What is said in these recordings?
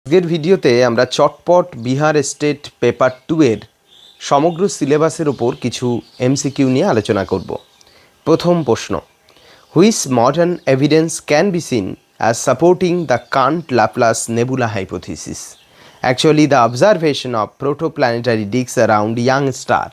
আজকের ভিডিওতে আমরা চটপট বিহার স্টেট পেপার 2 এর সমগ্র সিলেবাসের ওপর কিছু এমসিকিউ নিয়ে আলোচনা করব। প্রথম প্রশ্ন, which modern evidence can be seen as supporting the Kant Laplace nebula hypothesis? Actually the observation of protoplanetary discs around young star.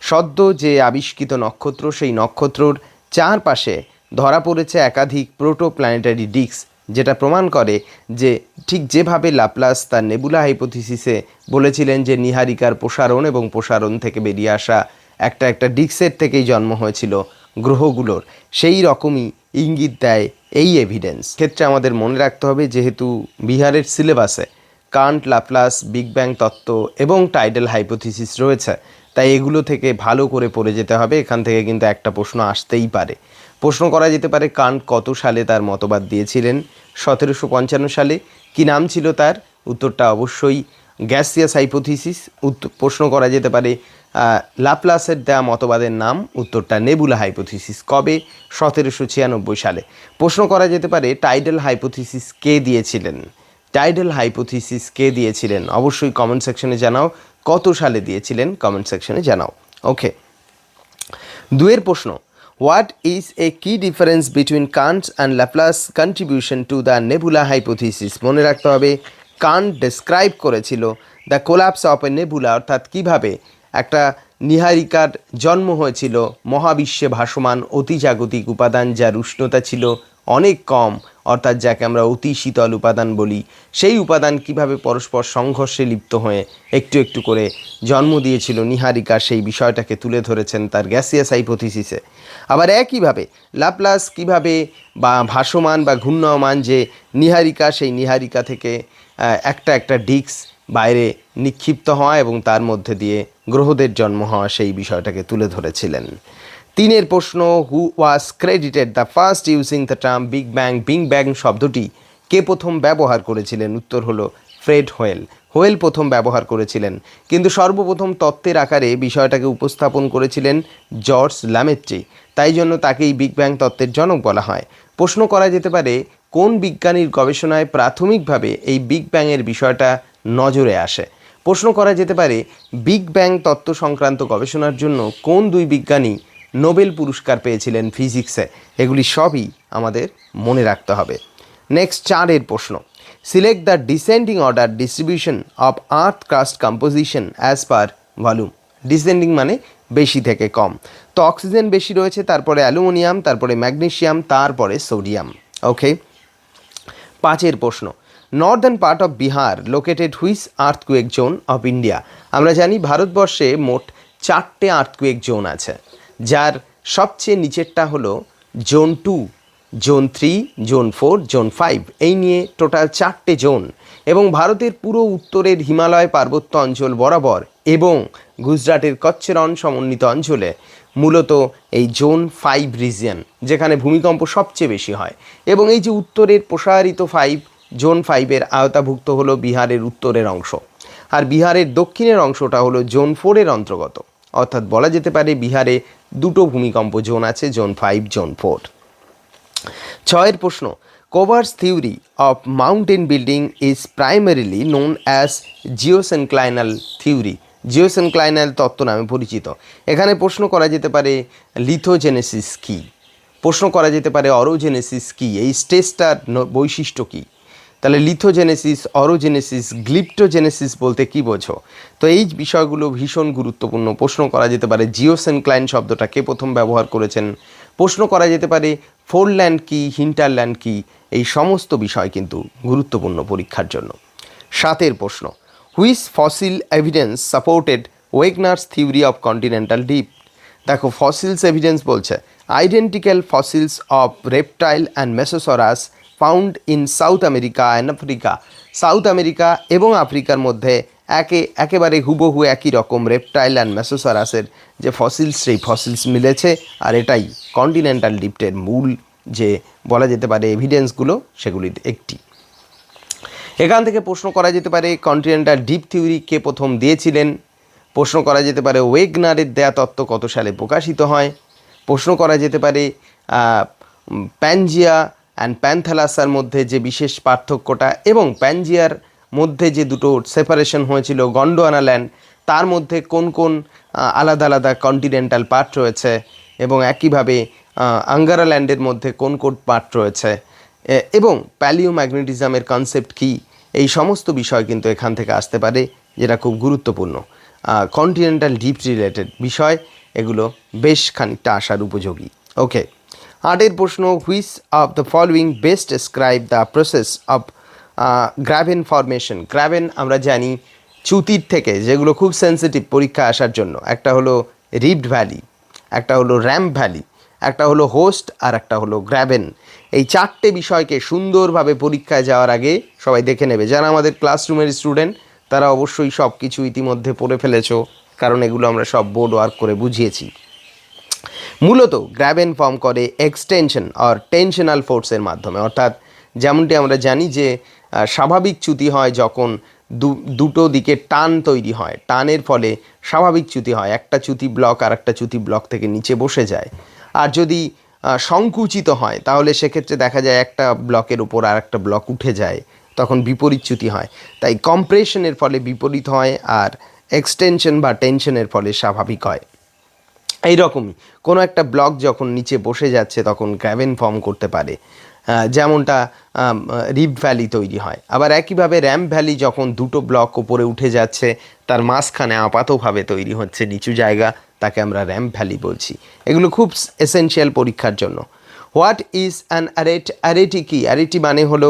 সদ্য যে আবিষ্কৃত নক্ষত্র, সেই নক্ষত্রর চারপাশে ধরা পড়েছে একাধিক প্রোটোপ্ল্যানেটারি ডিস্ক, যেটা প্রমাণ করে যে ঠিক যেভাবে ল্যাপ্লাস তার নেবুলা হাইপোথিসিসে বলেছিলেন যে নীহারিকার প্রসারণ এবং প্রসারণ থেকে বেরিয়ে আসা একটা একটা ডিস্কের থেকেই জন্ম হয়েছিল গ্রহগুলোর, সেই রকমই ইঙ্গিত দেয় এই এভিডেন্স। ক্ষেত্রে আমাদের মনে রাখতে হবে, যেহেতু বিহারের সিলেবাসে কান্ট, ল্যাপ্লাস, বিগ ব্যাং তত্ত্ব এবং টাইডাল হাইপোথিসিস রয়েছে, তাই এগুলো থেকে ভালো করে পড়ে যেতে হবে। এখান থেকে কিন্তু একটা প্রশ্ন আসতেই পারে। প্রশ্ন করা যেতে পারে, কান্ট কত সালে তার মতবাদ দিয়েছিলেন? 1755 সালে। কি নাম ছিল তার? উত্তরটা অবশ্যই গ্যাসিয়াস হাইপোথিসিস। প্রশ্ন করা যেতে পারে, ল্যাপ্লাসের দেওয়া মতবাদের নাম? উত্তরটা নেবুলা হাইপোথিসিস। কবে? 1796 সালে। প্রশ্ন করা যেতে পারে, টাইডাল হাইপোথিসিস কে দিয়েছিলেন? টাইডাল হাইপোথিসিস কে দিয়েছিলেন? অবশ্যই কমেন্ট সেকশনে জানাও। কত সালে দিয়েছিলেন? কমেন্ট সেকশনে জানাও। ওকে, দুয়ের প্রশ্ন, হোয়াট ইজ এ কি difference between Kant and Laplace contribution to the nebula hypothesis? মনে রাখতে হবে, কান্ট ডেসক্রাইব করেছিল the collapse of a nebula, অর্থাৎ কীভাবে একটা নীহারিকার জন্ম হয়েছিল মহাবিশ্বে ভাসমান অতিজাগতিক উপাদান, যার উষ্ণতা ছিল অনেক কম, অর্থাৎ যাকে আমরা অতি শীতল উপাদান বলি। সেই উপাদান কিভাবে পরস্পর সংঘর্ষে লিপ্ত হয়ে একটু একটু করে জন্ম দিয়েছিল নীহারিকা, সেই বিষয়টাকে তুলে ধরেছেন তার গ্যাসিয়াস হাইপোথিসিসে। আবার একইভাবে ল্যাপ্লাস কিভাবে বা ভাসমান বা ঘূর্ণয়মান যে নীহারিকা, সেই নীহারিকা থেকে একটা একটা ডিস্ক বাইরে নিক্ষিপ্ত হওয়া এবং তার মধ্যে দিয়ে গ্রহদের জন্ম হওয়া, সেই বিষয়টাকে তুলে ধরেছিলেন। তিনের প্রশ্ন, who was credited the first using the term big bang? Big bang শব্দটি কে প্রথম ব্যবহার করেছিলেন? উত্তর হলো ফ্রেড হোয়েল। হোয়েল প্রথম ব্যবহার করেছিলেন, কিন্তু সর্বপ্রথম তত্ত্বের আকারে বিষয়টাকে উপস্থাপন করেছিলেন জর্জ ল্যামেট্রি। তাই জন্য তাকেই বিগ ব্যাং তত্ত্বের জনক বলা হয়। প্রশ্ন করা যেতে পারে, কোন বিজ্ঞানীর গবেষণায় প্রাথমিকভাবে এই বিগ ব্যাংয়ের বিষয়টা নজরে আসে? প্রশ্ন করা যেতে পারে, বিগ ব্যাং তত্ত্ব সংক্রান্ত গবেষণার জন্য কোন দুই বিজ্ঞানী নোবেল পুরস্কার পেয়েছিলেন ফিজিক্সে? এগুলি সবই আমাদের মনে রাখতে হবে। নেক্সট, চারের প্রশ্ন, select the descending order distribution of earth crust composition as per volume. Descending মানে বেশি থেকে কম। তো অক্সিজেন বেশি রয়েছে, তারপরে অ্যালুমিনিয়াম, তারপরে ম্যাগনেসিয়াম, তারপরে সোডিয়াম। ওকে, পাঁচের প্রশ্ন, Northern part of Bihar located which earthquake zone of India? আমরা জানি ভারতবর্ষে মোট 4টে আর্থকুয়েক জোন আছে, যার সবচেয়ে নিচেরটা হলো জোন 2, জোন 3, জোন 4, জোন 5, এই নিয়ে টোটাল 4টে জোন। এবং ভারতের পুরো উত্তরের হিমালয় পার্বত্য অঞ্চল বরাবর এবং গুজরাটের কচ্ছের সমন্বিত অঞ্চলে মূলত এই জোন 5 রিজিয়ন, যেখানে ভূমিকম্প সবচেয়ে বেশি হয়। এবং এই যে উত্তরের প্রসারিত 5, জোন 5-এর আওতাভুক্ত হলো বিহারের উত্তরের অংশ, আর বিহারের দক্ষিণের অংশটা হলো জোন 4-এর অন্তর্গত। অর্থাৎ বলা যেতে পারে বিহারে দুটো ভূমিকম্প জোন আছে, জোন 5, জোন 4। ছয়ের প্রশ্ন, Kober's theory of mountain building is primarily known as geosynclinal theory. Geosynclinal তত্ত্ব নামে পরিচিত। এখানে প্রশ্ন করা যেতে পারে, লিথোজেনেসিস কী? প্রশ্ন করা যেতে পারে, অরোজেনেসিস কী? এই স্টেজটার বৈশিষ্ট্য কী? তাহলে লিথোজেনেসিস, অরোজেনেসিস, গ্লিপ্টোজেনেসিস বলতে কী বোঝো? তো এই বিষয়গুলো ভীষণ গুরুত্বপূর্ণ। প্রশ্ন করা যেতে পারে, জিওসিনক্লাইন শব্দটা কে প্রথম ব্যবহার করেছেন? প্রশ্ন করা যেতে পারে, ফোরল্যান্ড কী, হিন্টারল্যান্ড কী? এই সমস্ত বিষয় কিন্তু গুরুত্বপূর্ণ পরীক্ষার জন্য। সাতের প্রশ্ন, which fossil evidence supported Wegener's theory of continental dip? দেখো, ফসিলস এভিডেন্স বলছে identical fossils of reptile and mesosaurus found in South America and Africa. South America এবং আফ্রিকার মধ্যে একেবারে হুবহু একই রকম রেপটাইল অ্যান্ড মেসোসরাসের যে ফসিলস, সেই ফসিলস মিলেছে। আর এটাই কন্টিনেন্টাল ডিপ্টের মূল যে বলা যেতে পারে এভিডেন্সগুলো, সেগুলির একটি। এখান থেকে প্রশ্ন করা যেতে পারে, কন্টিনেন্টাল ডিপ থিওরি কে প্রথম দিয়েছিলেন? প্রশ্ন করা যেতে পারে, ওয়েগনারের দেয়া তত্ত্ব কত সালে প্রকাশিত হয়? প্রশ্ন করা যেতে পারে, প্যানজিয়া অ্যান্ড প্যান্থালাসের মধ্যে যে বিশেষ পার্থক্যটা, এবং প্যানজিয়ার মধ্যে যে দুটো সেপারেশন হয়েছিল গন্ডোয়ানা ল্যান্ড, তার মধ্যে কোন কোন আলাদা আলাদা কন্টিনেন্টাল পার্ট রয়েছে, এবং একইভাবে আঙ্গারা ল্যান্ডের মধ্যে কোন কোন পার্ট রয়েছে, এবং প্যালিওম্যাগনেটিজমের কনসেপ্ট কী, এই সমস্ত বিষয় কিন্তু এখান থেকে আসতে পারে, যেটা খুব গুরুত্বপূর্ণ। কন্টিনেন্টাল ডিপ রিলেটেড বিষয়, এগুলো বেশ খানিকটা আসার উপযোগী। ওকে, 8 প্রশ্ন, which of the following best describe the process of graben formation. Graben আমরা জানি চ্যুতির থেকে, যেগুলো খুব সেন্সিটিভ পরীক্ষা আসার জন্য, একটা হলো রিফট ভ্যালি, একটা হলো র্যাম্প ভ্যালি, একটা হলো হোস্ট, আর একটা হলো গ্র্যাভেন। এই 4টে বিষয়কে সুন্দরভাবে পরীক্ষায় যাওয়ার আগে সবাই দেখে নেবে। যারা আমাদের ক্লাসরুমের স্টুডেন্ট তারা অবশ্যই সব কিছু ইতিমধ্যে পড়ে ফেলেছো, কারণ এগুলো আমরা সব বোর্ড ওয়ার্ক করে বুঝিয়েছি। মূলত গ্র্যাভেন ফর্ম করে এক্সটেনশন আর টেনশনাল ফোর্সের মাধ্যমে, অর্থাৎ যেমনটি আমরা জানি যে স্বাভাবিক চ্যুতি হয় যখন দুটো দিকে টান তৈরি হয়, টানের ফলে স্বাভাবিক চ্যুতি হয়, একটা চ্যুতি ব্লক আর একটা চ্যুতি ব্লক থেকে নিচে বসে যায়। আর যদি সংকুচিত হয় তাহলে সেক্ষেত্রে দেখা যায় একটা ব্লকের উপর আর একটা ব্লক উঠে যায়, তখন বিপরীত চ্যুতি হয়। তাই কম্প্রেশনের ফলে বিপরীত হয়, আর এক্সটেনশন বা টেনশনের ফলে স্বাভাবিক হয়। এইরকমই কোনো একটা ব্লক যখন নিচে বসে যাচ্ছে তখন গ্র্যাভেন ফর্ম করতে পারে, যেমনটা রিফট ভ্যালি তৈরি হয়। আবার একইভাবে র্যাম্প ভ্যালি যখন দুটো ব্লক উপরে উঠে যাচ্ছে, তার মাঝখানে আপাতভাবে তৈরি হচ্ছে নিচু জায়গা, তাকে আমরা র্যাম্প ভ্যালি বলছি। এগুলো খুব এসেনশিয়াল পরীক্ষার জন্য। What is an arete? Arete কি? অ্যারেটি মানে হলো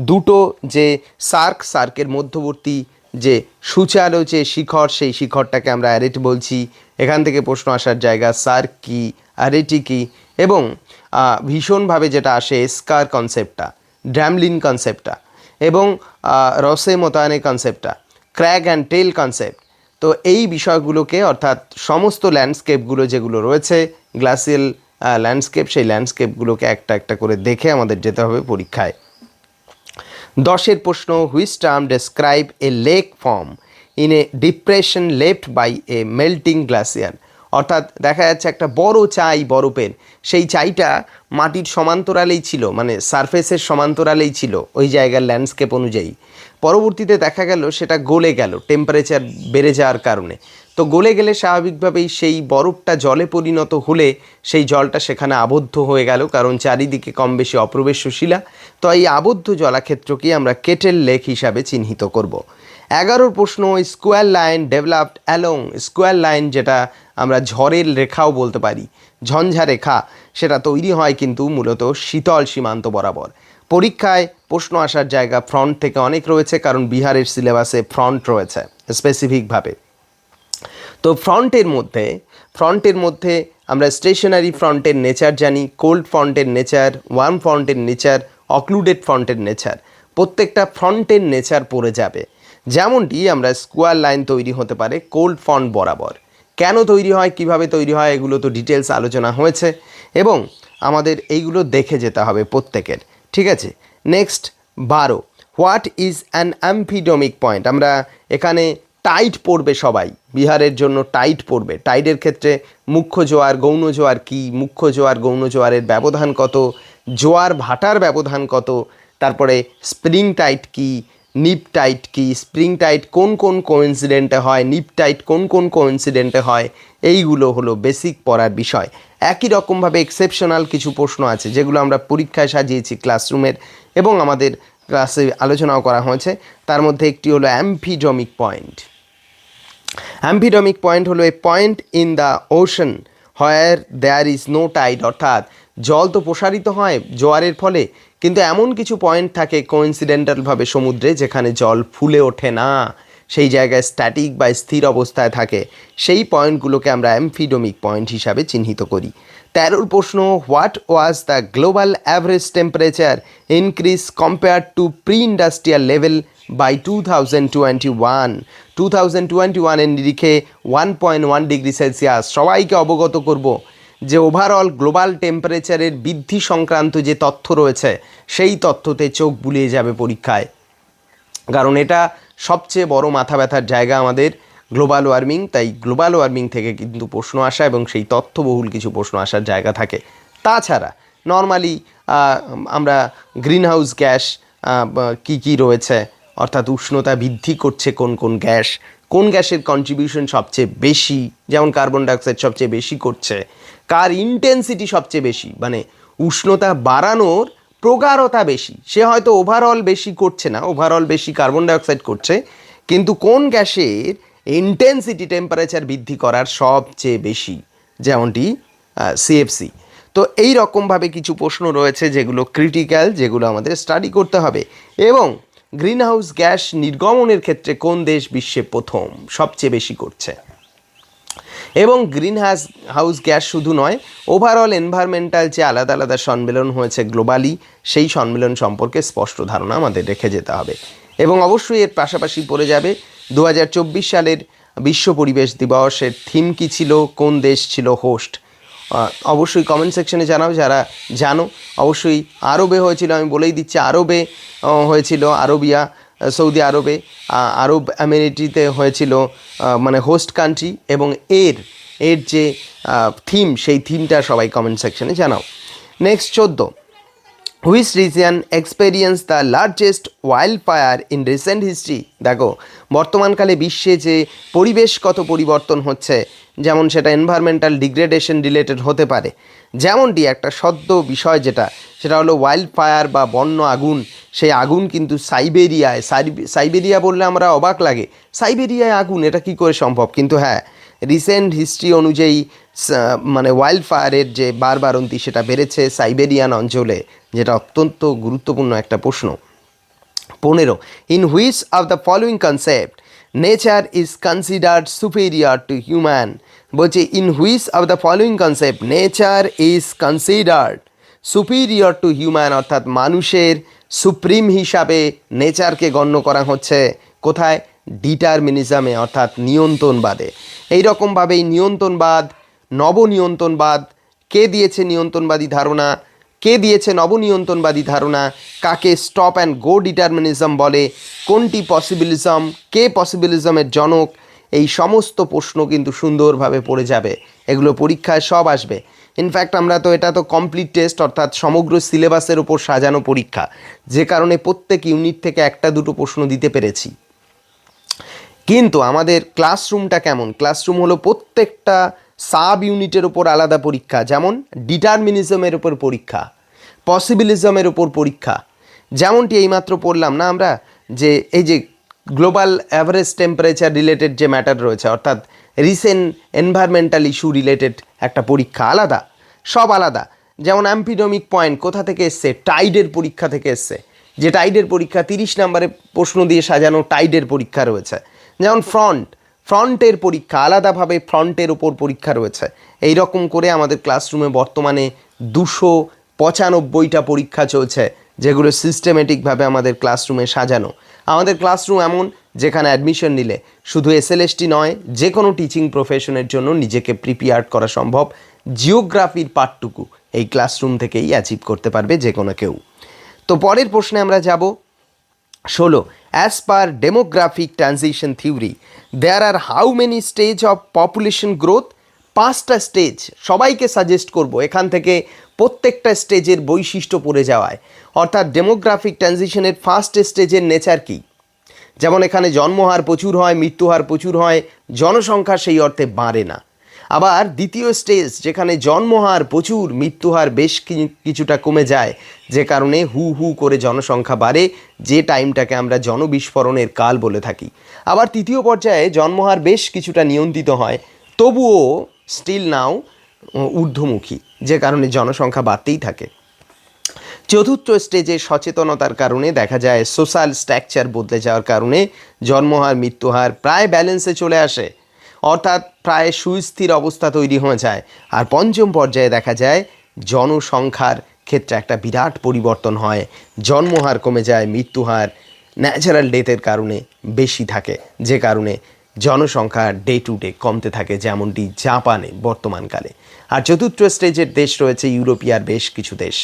দুটো যে সার্কের মধ্যবর্তী যে সূচালো যে শিখর, সেই শিখরটাকে আমরা অ্যারেট বলছি। এখান থেকে প্রশ্ন আসার জায়গা সার্ক কি, অ্যারেটি কি, এবং ভীষণভাবে যেটা আসে স্কার কনসেপ্টটা, ড্র্যামলিন কনসেপ্টটা, এবং রসে মোতায়েনে কনসেপ্টটা, ক্র্যাগ অ্যান্ড টেল কনসেপ্ট। তো এই বিষয়গুলোকে, অর্থাৎ সমস্ত ল্যান্ডস্কেপগুলো যেগুলো রয়েছে গ্লাসিয়াল ল্যান্ডস্কেপ, সেই ল্যান্ডস্কেপগুলোকে একটা একটা করে দেখে আমাদের যেতে হবে পরীক্ষায়। 10 প্রশ্ন, which term describe a lake form in a depression left by a melting glacier. অর্থাৎ দেখা যাচ্ছে একটা বড় চাই বরফের, সেই চাইটা মাটির সমান্তরালেই ছিল, মানে সারফেসের সমান্তরালেই ছিল ওই জায়গার ল্যান্ডস্কেপ অনুযায়ী। পরবর্তীতে দেখা গেল সেটা গলে গেল টেম্পারেচার বেড়ে যাওয়ার কারণে। তো গলে গেলে স্বাভাবিকভাবেই সেই বরফটা জলে পরিণত হলে সেই জলটা সেখানে আবদ্ধ হয়ে গেল, কারণ চারিদিকে কম বেশি অপ্রবেশ্য শিলা। তো এই আবদ্ধ জলাক্ষেত্রকেই আমরা কেটেল লেক হিসাবে চিহ্নিত করব। 11 প্রশ্ন, square line developed along. Square line যেটা আমরা ঝড়ের রেখাও বলতে পারি, ঝঞ্ঝা রেখা, সেটা তৈরি হয় কিন্তু মূলত শীতল সীমান্ত বরাবর। পরীক্ষায় প্রশ্ন আসার জায়গা ফ্রন্ট থেকে অনেক রয়েছে, কারণ বিহারের সিলেবাসে ফ্রন্ট রয়েছে স্পেসিফিকভাবে। তো ফ্রন্টের মধ্যে আমরা স্টেশনারি ফ্রন্টের নেচার জানি, কোল্ড ফ্রন্টের নেচার, ওয়ার্ম ফ্রন্টের নেচার, অক্লুডেড ফ্রন্টের নেচার। প্রত্যেকটা ফ্রন্টের নেচার পড়ে যাবে। যেমনটি আমরা স্কোয়ার লাইন তৈরি হতে পারে কোল্ড ফ্রন্ট বরাবর, কেন তৈরি হয়, কিভাবে তৈরি হয়, এগুলো তো ডিটেলস আলোচনা হয়েছে, এবং আমাদের এইগুলো দেখে যেতে হবে প্রত্যেকের। ঠিক আছে, next 12, what is an amphidromic point. আমরা এখানে টাইড পড়বে সবাই, বিহারের জন্য টাইড পড়বে। টাইডের ক্ষেত্রে মুখ্য জোয়ার গৌণ জোয়ার কী, মুখ্য জোয়ার গৌণ জোয়ারের ব্যবধান কত, জোয়ার ভাটার ব্যবধান কত, তারপরে স্প্রিং টাইড কী, নিপ টাইড কী, স্প্রিং টাইড কোন কোন কোইন্সিডেন্টে হয়, নিপ টাইড কোন কোন কোইন্সিডেন্টে হয়, এইগুলো হলো বেসিক পড়ার বিষয়। একই রকমভাবে এক্সেপশনাল কিছু প্রশ্ন আছে যেগুলো আমরা পরীক্ষায় সাজিয়েছি ক্লাসরুমের, এবং আমাদের ক্লাসে আলোচনাও করা হয়েছে। তার মধ্যে একটি হলো অ্যাম্ফিডমিক পয়েন্ট। অ্যাম্ফিডমিক পয়েন্ট হলো a point in the ocean where there is no tide. অর্থাৎ জল তো প্রসারিত হয় জোয়ারের ফলে, কিন্তু এমন কিছু পয়েন্ট থাকে কোইন্সিডেন্টালভাবে সমুদ্রে যেখানে জল ফুলে ওঠে না, সেই জায়গায় স্ট্যাটিক বা স্থির অবস্থায় থাকে। সেই পয়েন্টগুলোকে আমরা অ্যাম্ফিডমিক পয়েন্ট হিসাবে চিহ্নিত করি। 13 প্রশ্ন, what was the global average temperature increase compare to pre industrial level by 2021। 2021-এর নিরিখে 1.1 ডিগ্রি সেলসিয়াস। সবাইকে অবগত করব যে ওভারঅল গ্লোবাল টেম্পারেচারের বৃদ্ধি সংক্রান্ত যে তথ্য রয়েছে সেই তথ্যতে চোখ বুলিয়ে যাবে পরীক্ষায়, কারণ এটা সবচেয়ে বড় মাথা ব্যথার জায়গা আমাদের গ্লোবাল ওয়ার্মিং। তাই গ্লোবাল ওয়ার্মিং থেকে কিন্তু প্রশ্ন আসা এবং সেই তথ্যবহুল কিছু প্রশ্ন আসার জায়গা থাকে। তাছাড়া নর্মালি আমরা গ্রিন হাউস গ্যাস কী কী রয়েছে, অর্থাৎ উষ্ণতা বৃদ্ধি করছে কোন কোন গ্যাস, কোন গ্যাসের কন্ট্রিবিউশন সবচেয়ে বেশি, যেমন কার্বন ডাইঅক্সাইড সবচেয়ে বেশি করছে, কার ইন্টেন্সিটি সবচেয়ে বেশি, মানে উষ্ণতা বাড়ানোর প্রগাঢ়তা বেশি, সে হয়তো ওভারঅল বেশি করছে না, ওভারঅল বেশি কার্বন ডাইঅক্সাইড করছে, কিন্তু কোন গ্যাসের ইন্টেন্সিটি টেম্পারেচার বৃদ্ধি করার সবচেয়ে বেশি, যেমনটি সিএফসি। তো এই রকমভাবে কিছু প্রশ্ন রয়েছে যেগুলো ক্রিটিক্যাল, যেগুলো আমাদের স্টাডি করতে হবে। এবং গ্রিনহাউস গ্যাস নির্গমনের ক্ষেত্রে কোন দেশ বিশ্বে প্রথম সবচেয়ে বেশি করছে, এবং হাউস গ্যাস শুধু নয়, ওভারঅল এনভায়রনমেন্টাল যে আলাদা আলাদা সম্মেলন হয়েছে গ্লোবালি, সেই সম্মেলন সম্পর্কে স্পষ্ট ধারণা আমাদের রেখে যেতে হবে। এবং অবশ্যই এর পাশাপাশি পড়ে যাবে 2024 সালের বিশ্ব পরিবেশ দিবসের থিম কী ছিল, কোন দেশ ছিল হোস্ট। অবশ্যই কমেন্ট সেকশনে জানাও যারা জানো। অবশ্যই আরবে হয়েছিল, আমি বলেই দিচ্ছি, আরবে হয়েছিল, আরবিয়া সৌদি আরবে, আরব আমিরাতিতে হয়েছিল, মানে হোস্ট কান্ট্রি, এবং এর যে থিম, সেই থিমটা সবাই কমেন্ট সেকশনে জানাও। Next 14, which region experience the largest wild fire in recent history. দেখো বর্তমানকালে বিশ্বে যে পরিবেশগত পরিবর্তন হচ্ছে, যেমন সেটা এনভায়রনমেন্টাল ডিগ্রেডেশন রিলেটেড হতে পারে, যেমনটি একটা সদ্য বিষয় সেটা হলো ওয়াইল্ড ফায়ার বা বন্য আগুন। সেই আগুন কিন্তু সাইবেরিয়া বললে আমরা অবাক লাগে, সাইবেরিয়ায় আগুন, এটা কি করে সম্ভব? কিন্তু হ্যাঁ, রিসেন্ট হিস্ট্রি অনুযায়ী মানে ওয়াইল্ড ফায়ারের যে বাড়বাড়ন্তি সেটা বেড়েছে সাইবেরিয়ান অঞ্চলে, যেটা অত্যন্ত গুরুত্বপূর্ণ একটা প্রশ্ন। 15, in which of the following concept nature is considered superior to human. বলছে in which of the following concept nature is considered superior to human, অর্থাৎ মানুষের সুপ্রিম হিসাবে নেচারকে গণ্য করা হচ্ছে কোথায়? ডিটারমিনিজমে, অর্থাৎ নিয়ন্ত্রণবাদে। এইরকমভাবে এই নিয়ন্ত্রণবাদ, নবনিয়ন্ত্রণবাদ, কে দিয়েছে নিয়ন্ত্রণবাদী ধারণা, কে দিয়েছে নবনিয়ন্ত্রণবাদী ধারণা, কাকে স্টপ অ্যান্ড গো ডিটারমিনিজম বলে, কোনটি পসিবিলিজম, কে পসিবিলিজমের জনক, এই সমস্ত প্রশ্ন কিন্তু সুন্দরভাবে পড়ে যাবে, এগুলো পরীক্ষায় সব আসবে। ইনফ্যাক্ট এটা তো কমপ্লিট টেস্ট, অর্থাৎ সমগ্র সিলেবাসের উপর সাজানো পরীক্ষা, যে কারণে প্রত্যেক ইউনিট থেকে একটা দুটো প্রশ্ন দিতে পেরেছি। কিন্তু আমাদের ক্লাসরুমটা কেমন? ক্লাসরুম হলো প্রত্যেকটা সাব ইউনিটের ওপর আলাদা পরীক্ষা, যেমন ডিটারমিনিজমের ওপর পরীক্ষা, পসিবিলিজমের ওপর পরীক্ষা, যেমনটি এইমাত্র পড়লাম না আমরা, যে এই যে গ্লোবাল অ্যাভারেজ টেম্পারেচার রিলেটেড যে ম্যাটার রয়েছে, অর্থাৎ রিসেন্ট এনভায়রনমেন্টাল ইস্যু রিলেটেড একটা পরীক্ষা আলাদা, সব আলাদা। যেমন অ্যাম্পিডমিক পয়েন্ট কোথা থেকে এসছে? টাইডের পরীক্ষা থেকে এসছে, যে টাইডের পরীক্ষা 30 নম্বরে প্রশ্ন দিয়ে সাজানো টাইডের পরীক্ষা রয়েছে। যেমন ফ্রন্টের পরীক্ষা আলাদাভাবে, ফ্রন্টের ওপর পরীক্ষা রয়েছে। এই রকম করে আমাদের ক্লাসরুমে বর্তমানে 295টা পরীক্ষা চলছে, যেগুলো সিস্টেমেটিকভাবে আমাদের ক্লাসরুমে সাজানো। আমাদের ক্লাসরুম এমন যেখানে অ্যাডমিশন নিলে শুধু এসএলএসটি নয়, যে কোনো টিচিং প্রফেশনের জন্য নিজেকে প্রিপেয়ার করা সম্ভব। জিওগ্রাফির পার্টটুকু এই ক্লাসরুম থেকেই অ্যাচিভ করতে পারবে যে কোনো কেউ। তো পরের প্রশ্নে আমরা যাব 16, as per demographic transition theory there are how many stage of population growth? 5টা স্টেজ সবাইকে সাজেস্ট করব এখান থেকে প্রত্যেকটা স্টেজের বৈশিষ্ট্য পড়ে যাওয়ায়। অর্থাৎ ডেমোগ্রাফিক ট্রানজিশনের ফার্স্ট স্টেজের নেচার কী? যেমন এখানে জন্মহার প্রচুর হয়, মৃত্যুহার প্রচুর হয়, জনসংখ্যা সেই অর্থে বাড়ে না। আবার দ্বিতীয় স্টেজ যেখানে জন্মহার প্রচুর, মৃত্যুহার বেশ কিছুটা কমে যায়, যে কারণে হু হু করে জনসংখ্যা বাড়ে, যে টাইমটাকে আমরা জনবিস্ফোরণের কাল বলে থাকি। আবার তৃতীয় পর্যায়ে জন্মহার বেশ কিছুটা নিয়ন্ত্রিত হয়, তবুও স্টিল নাও ঊর্ধ্বমুখী, যে কারণে জনসংখ্যা বাড়তেই থাকে। চতুর্থ স্টেজে সচেতনতার কারণে দেখা যায় সোশ্যাল স্ট্রাকচার বদলে যাওয়ার কারণে জন্মহার মৃত্যুহার প্রায় ব্যালেন্সে চলে আসে, অর্থাৎ প্রায় সুস্থির অবস্থা তৈরি হয়ে যায়। আর পঞ্চম পর্যায়ে দেখা যায় জনসংখ্যার ক্ষেত্রে একটা বিরাট পরিবর্তন হয়, জন্মহার কমে যায়, মৃত্যুহার ন্যাচারাল ডেথের কারণে বেশি থাকে, যে কারণে জনসংখ্যা ডে টু ডে কমতে থাকে, যেমনটি জাপানে বর্তমানকালে। আর চতুর্থ স্টেজের দেশ রয়েছে ইউরোপিয়ার বেশ কিছু দেশ,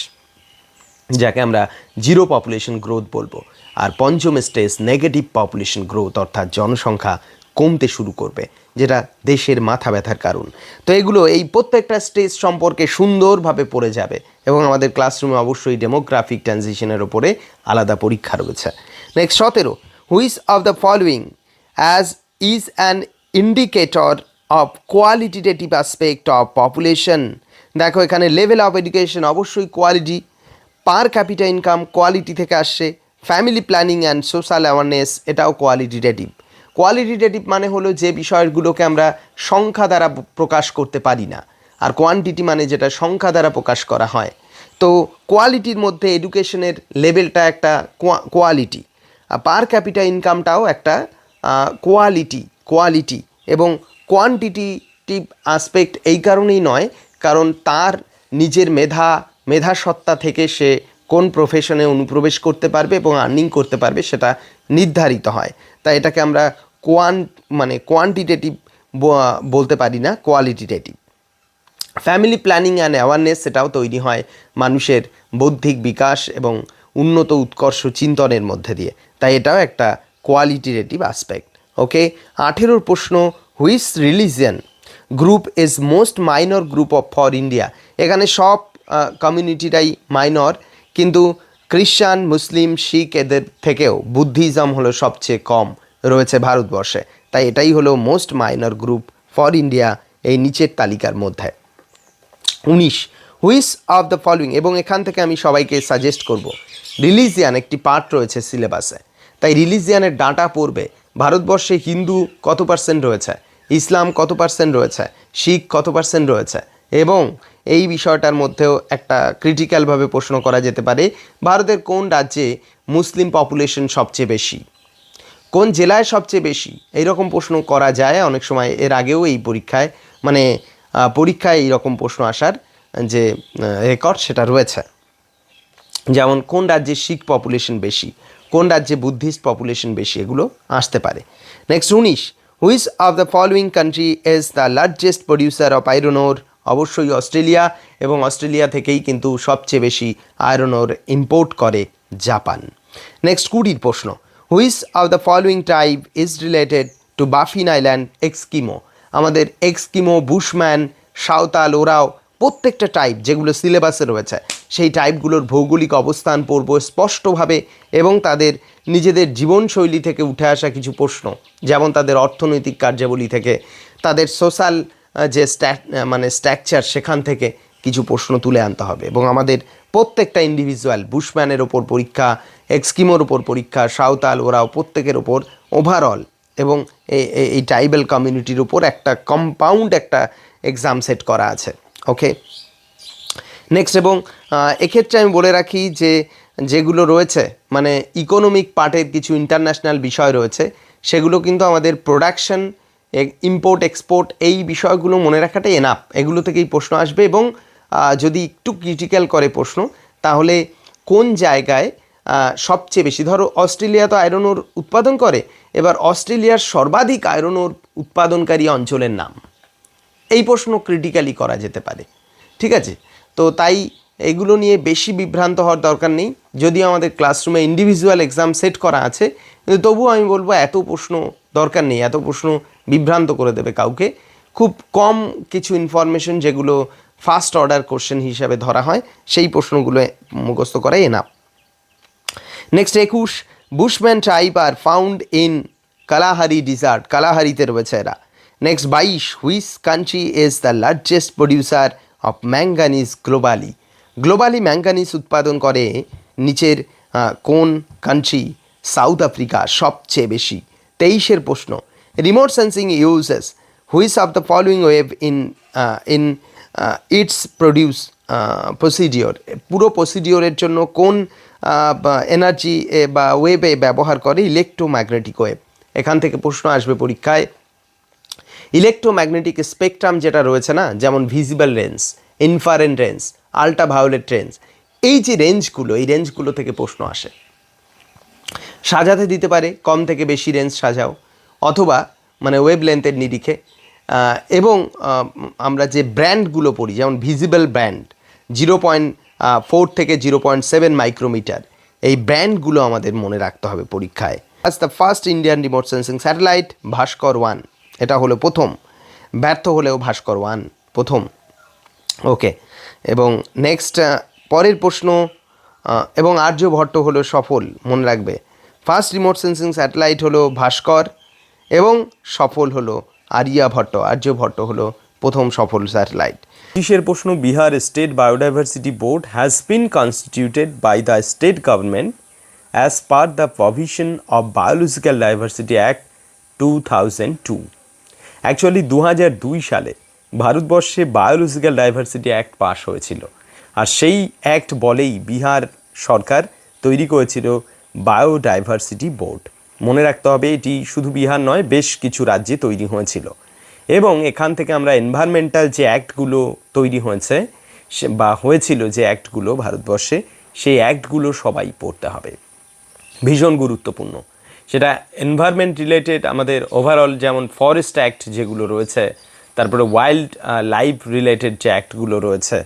যাকে আমরা জিরো পপুলেশন গ্রোথ বলবো। আর পঞ্চম স্টেজ নেগেটিভ পপুলেশন গ্রোথ, অর্থাৎ জনসংখ্যা কমতে শুরু করবে, যেটা দেশের মাথা ব্যথার কারণ। তো এগুলো এই প্রত্যেকটা স্টেজ সম্পর্কে সুন্দরভাবে পড়ে যাবে, এবং আমাদের ক্লাসরুমে অবশ্যই ডেমোগ্রাফিক ট্রানজিশনের ওপরে আলাদা পরীক্ষা রয়েছে। Next 17, which of the following as is an indicator of qualitative aspect of population. দেখো এখানে লেভেল অফ এডুকেশন অবশ্যই কোয়ালিটি, পার ক্যাপিটা ইনকাম কোয়ালিটি থেকে আসছে, family planning and social awareness এটাও কোয়ালিটেটিভ। কোয়ালিটেটিভ মানে হলো যে বিষয়গুলোকে আমরা সংখ্যা দ্বারা প্রকাশ করতে পারি না, আর কোয়ান্টিটি মানে যেটা সংখ্যা দ্বারা প্রকাশ করা হয়। তো কোয়ালিটির মধ্যে এডুকেশনের লেভেলটা একটা কোয়ালিটি, আর পার ক্যাপিটা ইনকামটাও একটা কোয়ালিটি এবং কোয়ান্টিটিভ অ্যাসপেক্ট এই কারণেই নয়, কারণ তার নিজের মেধাসত্তা থেকে সে কোন প্রফেশনে অনুপ্রবেশ করতে পারবে এবং আর্নিং করতে পারবে সেটা নির্ধারিত হয়। তাই এটাকে আমরা কোয়ান্টিটেটিভ বলতে পারি না, qualitative. Family planning and awareness সেটাও তৈরি হয় মানুষের বৌদ্ধিক বিকাশ এবং উন্নত উৎকর্ষ চিন্তনের মধ্যে দিয়ে, তাই এটাও একটা কোয়ালিটেটিভ অ্যাসপেক্ট। ওকে, 18 প্রশ্ন, which religion group is most minor group of for India. এখানে সব কমিউনিটিটাই মাইনর, কিন্তু খ্রিশ্চান, মুসলিম, শিখ এদের থেকেও বুদ্ধিজম হলো সবচেয়ে কম রয়েছে ভারতবর্ষে, তাই এটাই হলো most minor group for India এই নিচের তালিকার মধ্যে। 19, হুইচ অফ দ্য ফলোয়িং, এবং এখান থেকে আমি সবাইকে সাজেস্ট করব, রিলিজিয়ান একটি পার্ট রয়েছে সিলেবাসে, তাই রিলিজিয়ানের ডাটা পড়বে। ভারতবর্ষে হিন্দু কত পার্সেন্ট রয়েছে, ইসলাম কত পার্সেন্ট রয়েছে, শিখ কত পার্সেন্ট রয়েছে, এবং এই বিষয়টার মধ্যেও একটা ক্রিটিক্যালভাবে প্রশ্ন করা যেতে পারে, ভারতের কোন রাজ্যে মুসলিম পপুলেশন সবচেয়ে বেশি, কোন জেলায় সবচেয়ে বেশি, এইরকম প্রশ্ন করা যায় অনেক সময়। এর আগেও এই পরীক্ষায় এইরকম প্রশ্ন আসার যে রেকর্ড সেটা রয়েছে, যেমন কোন রাজ্যে শিখ পপুলেশন বেশি, কোন রাজ্যে বুদ্ধিস্ট পপুলেশন বেশি, এগুলো আসতে পারে। Next 19, which of the following country is the largest producer of iron ore. অবশ্যই অস্ট্রেলিয়া, এবং অস্ট্রেলিয়া থেকেই কিন্তু সবচেয়ে বেশি আয়রন ওর ইম্পোর্ট করে জাপান। নেক্সট 20 প্রশ্ন, which of the following tribe is related to Baffin Island Eskimo. আমাদের Eskimo, Bushman, Santhal, ওরাও প্রত্যেকটা টাইপ যেগুলো সিলেবাসে রয়েছে সেই টাইপগুলোর ভৌগোলিক অবস্থান পড়ব স্পষ্টভাবে, এবং তাদের নিজেদের জীবনশৈলী থেকে উঠে আসা কিছু প্রশ্ন, যেমন তাদের অর্থনৈতিক কার্যাবলী থেকে, তাদের সোশ্যাল যে স্ট্রাকচার সেখান থেকে কিছু প্রশ্ন তুলে আনতে হবে। এবং আমাদের প্রত্যেকটা ইন্ডিভিজুয়াল, বুশম্যানের ওপর পরীক্ষা, এক্সকিমোর ওপর পরীক্ষা, সাঁওতাল, ওরাও প্রত্যেকের ওপর ওভারঅল, এবং এই ট্রাইবাল কমিউনিটির উপর একটা কম্পাউন্ড একটা এক্সাম সেট করা আছে। ওকে, নেক্সট, এবং এক্ষেত্রে আমি বলে রাখি যে যেগুলো রয়েছে ইকোনমিক পার্টের কিছু ইন্টারন্যাশনাল বিষয় রয়েছে, সেগুলো কিন্তু আমাদের প্রোডাকশন, ইম্পোর্ট, এক্সপোর্ট, এই বিষয়গুলো মনে রাখাটাই এনাফ। এগুলো থেকেই প্রশ্ন আসবে, এবং যদি একটু ক্রিটিক্যাল করে প্রশ্ন, তাহলে কোন জায়গায় সবচেয়ে বেশি, ধরো অস্ট্রেলিয়া তো আয়রন ওর উৎপাদন করে, এবার অস্ট্রেলিয়ার সর্বাধিক আয়রন ওর উৎপাদনকারী অঞ্চলের নাম, এই প্রশ্ন ক্রিটিক্যালি করা যেতে পারে। ঠিক আছে, তো তাই এগুলো নিয়ে বেশি বিভ্রান্ত হওয়ার দরকার নেই। যদিও আমাদের ক্লাসরুমে ইন্ডিভিজুয়াল এক্সাম সেট করা আছে, কিন্তু তবুও আমি বলবো এত প্রশ্ন দরকার নেই, এত প্রশ্ন বিভ্রান্ত করে দেবে কাউকে। খুব কম কিছু ইনফরমেশন যেগুলো ফার্স্ট অর্ডার কোশ্চেন হিসাবে ধরা হয়, সেই প্রশ্নগুলো মুখস্থ করাই enough. Next 21, Bushman tribe are found in Kalahari desert. কালাহারিতে রয়েছে এরা। Next 22, which country is the largest producer of manganese globally. Globally manganese উৎপাদন করে নিচের কোন কান্ট্রি? সাউথ আফ্রিকা সবচেয়ে বেশি। 23 প্রশ্ন, remote sensing uses which of the following wave in it's procedure. পুরো প্রসিডিওরের জন্য কোন এনার্জি বা ওয়েবে ব্যবহার করে? Electromagnetic wave. এখান থেকে প্রশ্ন আসবে পরীক্ষায়। ইলেকট্রোম্যাগনেটিক স্পেকট্রাম যেটা রয়েছে না, যেমন visible range, infrared range, ultraviolet range, এই যে রেঞ্জগুলো, এই রেঞ্জগুলো থেকে প্রশ্ন আসে। সাজাতে দিতে পারে কম থেকে বেশি রেঞ্জ সাজাও, অথবা ওয়েভ লেন্থের নিরিখে। এবং আমরা যে ব্র্যান্ডগুলো পড়ি, যেমন ভিজিবল ব্র্যান্ড 0.4 থেকে 0.7 মাইক্রোমিটার, এই ব্র্যান্ডগুলো আমাদের মনে রাখতে হবে পরীক্ষায়। আজ the first Indian remote sensing satellite Bhaskar 1, এটা হলো প্রথম, ব্যর্থ হলেও ভাস্কর 1 প্রথম। ওকে, এবং নেক্সট পরের প্রশ্ন, এবং আর্যভট্ট হলো সফল, মনে রাখবে। ফার্স্ট রিমোট সেন্সিং স্যাটেলাইট হলো ভাস্কর এবং সফল হলো আর্যভট্ট হলো প্রথম সফল স্যাটেলাইট। 25 প্রশ্ন, Bihar state biodiversity board has been constituted by the state government as per the provision of biological diversity act 2002। Actually 2002 সালে ভারতবর্ষে বায়োলজিক্যাল ডাইভার্সিটি অ্যাক্ট পাশ হয়েছিল, আর সেই অ্যাক্ট বলেই বিহার সরকার তৈরি করেছিল বায়োডাইভার্সিটি বোর্ড। মনে রাখতে হবে এটি শুধু বিহার নয়, বেশ কিছু রাজ্যে তৈরি হয়েছিল, এবং এখান থেকে আমরা এনভায়রনমেন্টাল যে অ্যাক্টগুলো তৈরি হয়েছে বা হয়েছিল যে অ্যাক্টগুলো ভারতবর্ষে, সেই অ্যাক্টগুলো সবাই পড়তে হবে, ভীষণ গুরুত্বপূর্ণ। সেটা এনভায়রনমেন্ট রিলেটেড আমাদের ওভারঅল, যেমন ফরেস্ট অ্যাক্ট যেগুলো রয়েছে, তারপরে ওয়াইল্ড লাইফ রিলেটেড যে অ্যাক্টগুলো রয়েছে,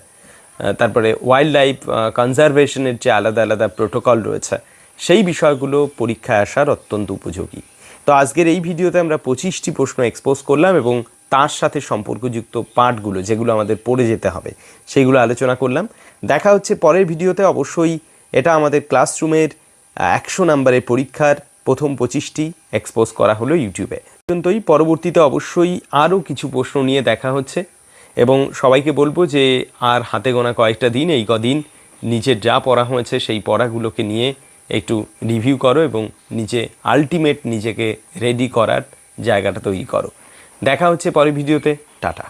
তারপরে ওয়াইল্ড লাইফ কনজারভেশনের যে আলাদা আলাদা প্রোটোকল রয়েছে, সেই বিষয়গুলো পরীক্ষায় আসার অত্যন্ত উপযোগী। তো আজকের এই ভিডিওতে আমরা 25টি প্রশ্ন এক্সপোজ করলাম এবং তার সাথে সম্পর্কযুক্ত পার্টগুলো যেগুলো আমাদের পড়ে যেতে হবে সেইগুলো আলোচনা করলাম। দেখা হচ্ছে পরের ভিডিওতে। অবশ্যই এটা আমাদের ক্লাসরুমের 100 নম্বরের পরীক্ষার প্রথম 25টি এক্সপোজ করা হলো ইউটিউবে। পর্যন্তই, পরবর্তীতে অবশ্যই আরও কিছু প্রশ্ন নিয়ে দেখা হচ্ছে, এবং সবাইকে বলবো যে আর হাতে গোনা কয়েকটা দিন, এই কদিন নিজের যা পড়া হয়েছে সেই পড়াগুলোকে নিয়ে একটু রিভিউ করো এবং নিজেকে রেডি করার জায়গাটা তৈরি করো। দেখা হচ্ছে পরের ভিডিওতে। টাটা।